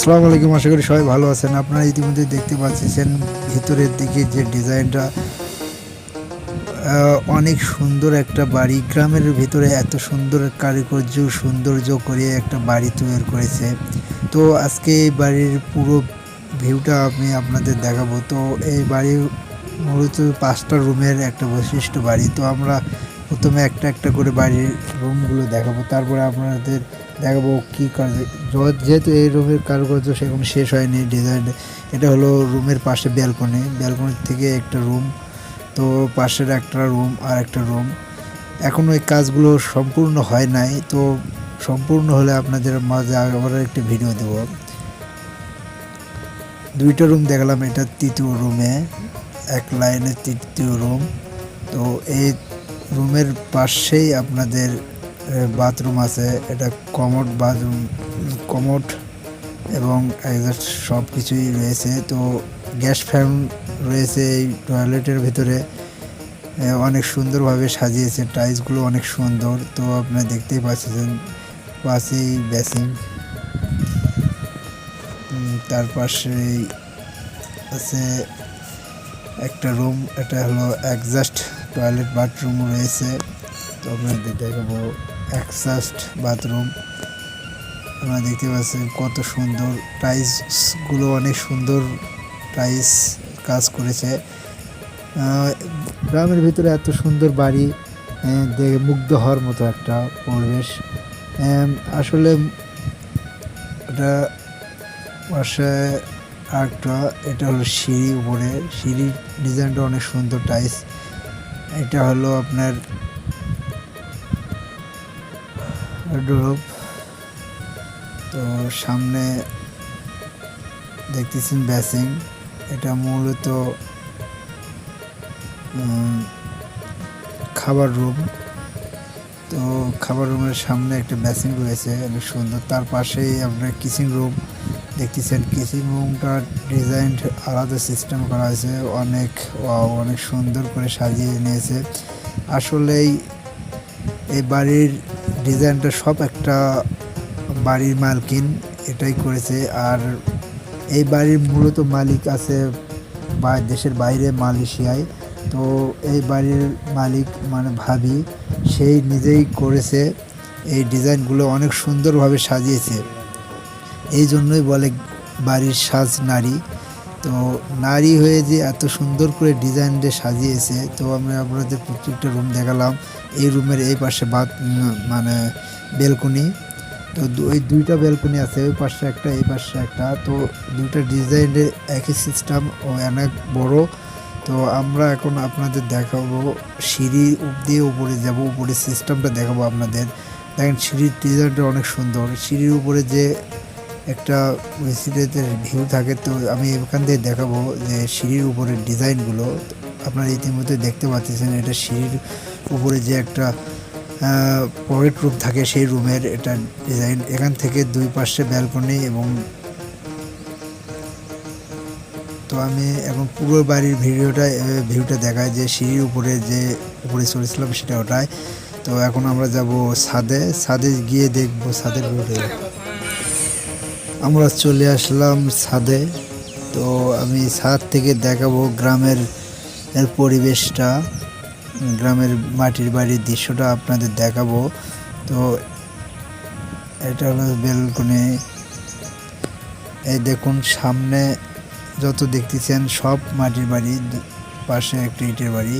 আসসালামু আলাইকুম। আশা করি সবাই ভালো আছেন। আপনারা ইতিমধ্যে দেখতে পাচ্ছেন ভিতরের দিকে যে ডিজাইনটা অনেক সুন্দর একটা বাড়ি। গ্রামের ভিতরে এত সুন্দর কারুকার্য সৌন্দর্য করে একটা বাড়ি তৈরি করেছে। তো আজকে এই বাড়ির পুরো ভিউটা আমি আপনাদের দেখাবো। তো এই বাড়ি মূলত ৫টা রুমের একটা বৈশিষ্ট্য বাড়ি। তো আমরা প্রথমে একটা একটা করে বাড়ির রুমগুলো দেখাবো, তারপরে আপনাদের দেখাবো কী কাজ। যেহেতু এই রুমের কারুকার্য সেরকম শেষ হয়নি ডিজাইন। এটা হলো রুমের পাশে ব্যালকনি, ব্যালকনির থেকে একটা রুম। তো পাশের একটা রুম আর একটা রুম। এখনও এই কাজগুলো সম্পূর্ণ হয় নাই। তো সম্পূর্ণ হলে আপনাদের মাঝে আবার একটি ভিডিও দেব। 2টা রুম দেখালাম, এটা তৃতীয় রুমে, এক লাইনের তৃতীয় রুম। তো এই রুমের পাশেই আপনাদের বাথরুম আছে। এটা কমোড বাথরুম, কমোড এবং এক্সস্ট সব কিছুই রয়েছে। তো গ্যাস ফ্যান রয়েছে এই টয়লেটের ভিতরে। অনেক সুন্দরভাবে সাজিয়েছে, টাইলসগুলো অনেক সুন্দর। তো আপনারা দেখতেই পাচ্ছেন পাশেই বেসিন, তার পাশেই আছে একটা রুম। এটা হলো এক্সস্ট টয়লেট বাথরুম রয়েছে। তো আপনাদের দেখাবো এক্সস্ট বাথরুম। আপনারা দেখতে পাচ্ছেন কত সুন্দর, টাইলসগুলো অনেক সুন্দর টাইলস কাজ করেছে। গ্রামের ভিতরে এত সুন্দর বাড়ি দেখে মুগ্ধ হওয়ার মতো একটা পরিবেশ। আসলে এটা পাশে আরেকটা, এটা হলো সিঁড়ি, উপরে সিঁড়ির ডিজাইনটা অনেক সুন্দর টাইলস। এটা হলো আপনার ডোর। তো সামনে দেখতেছেন বেসিং। এটা মূলত খাবার রুম। তো খাবার রুমের সামনে একটা বেসিং রয়েছে অনেক সুন্দর। তার পাশেই আপনার কিচেন রুম দেখতেছেন। কিচেন রুমটার ডিজাইন আলাদা সিস্টেম করা হয়েছে, অনেক সুন্দর করে সাজিয়ে নিয়েছে। আসলেই এই বাড়ির ডিজাইনটা সব একটা বাড়ির মালকিন এটাই করেছে। আর এই বাড়ির মূলত মালিক আছে দেশের বাইরে, মালয়েশিয়ায়। তো এই বাড়ির মালিক মানে ভাবি, সেই নিজেই করেছে এই ডিজাইনগুলো, অনেক সুন্দরভাবে সাজিয়েছে। এই জন্যই বলে বাড়ির সাজ নারী। তো নারী হয়ে যে এত সুন্দর করে ডিজাইন দিয়ে সাজিয়েছে। তো আমি আপনাদের প্রত্যেকটা রুম দেখালাম। এই রুমের এই পাশে মানে বেলকনি। তো ওই 2টা বেলকনি আছে, ওই পাশে একটা এই পাশে একটা। তো 2টা ডিজাইনের একই সিস্টেম ও অনেক বড়। তো আমরা এখন আপনাদের দেখাবো সিঁড়ি দিয়ে উপরে যাব, উপরে সিস্টেমটা দেখাবো আপনাদের। দেখেন সিঁড়ির ডিজাইনটা অনেক সুন্দর। সিঁড়ির উপরে যে একটা সিঁড়িতে ভিউ থাকে, তো আমি এখান থেকে দেখাবো যে সিঁড়ির উপরের ডিজাইনগুলো। আপনারা ইতিমধ্যে দেখতে পাচ্ছেন এটা সিঁড়ির উপরে যে একটা পকেট রুম থাকে, সেই রুমের এটা ডিজাইন। এখান থেকে 2 পাশে ব্যালকনি। এবং তো আমি এখন পুরো বাড়ির ভিউটা দেখায় যে সিঁড়ির উপরে যে উপরে চলেছিলাম সেটা ওটাই। তো এখন আমরা যাব ছাদে গিয়ে দেখবো ছাদের ভিউটা। আমরা চলে আসলাম ছাদে। তো আমি ছাদ থেকে দেখাবো গ্রামের পরিবেশটা, গ্রামের মাটির বাড়ির দৃশ্যটা আপনাদের দেখাবো। তো এটা হলো বেলকনি। এই দেখুন সামনে যত দেখতেছেন সব মাটির বাড়ি, পাশে একটা ইটের বাড়ি।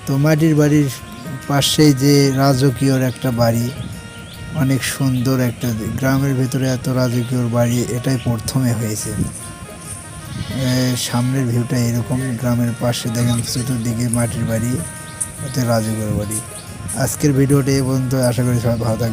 তো মাটির বাড়ির পাশেই যে রাজকীয় একটা বাড়ি, অনেক সুন্দর একটা। গ্রামের ভেতরে এত রাজকীয় বাড়ি এটাই প্রথমে হয়েছে। সামনের ভিউটা এরকম। গ্রামের পাশে দেখেন চতুর্দিকে মাটির বাড়ি, এতে রাজকীয় বাড়ি। আজকের ভিডিওটা এই পর্যন্ত। আশা করি সবাই ভালো থাকবে।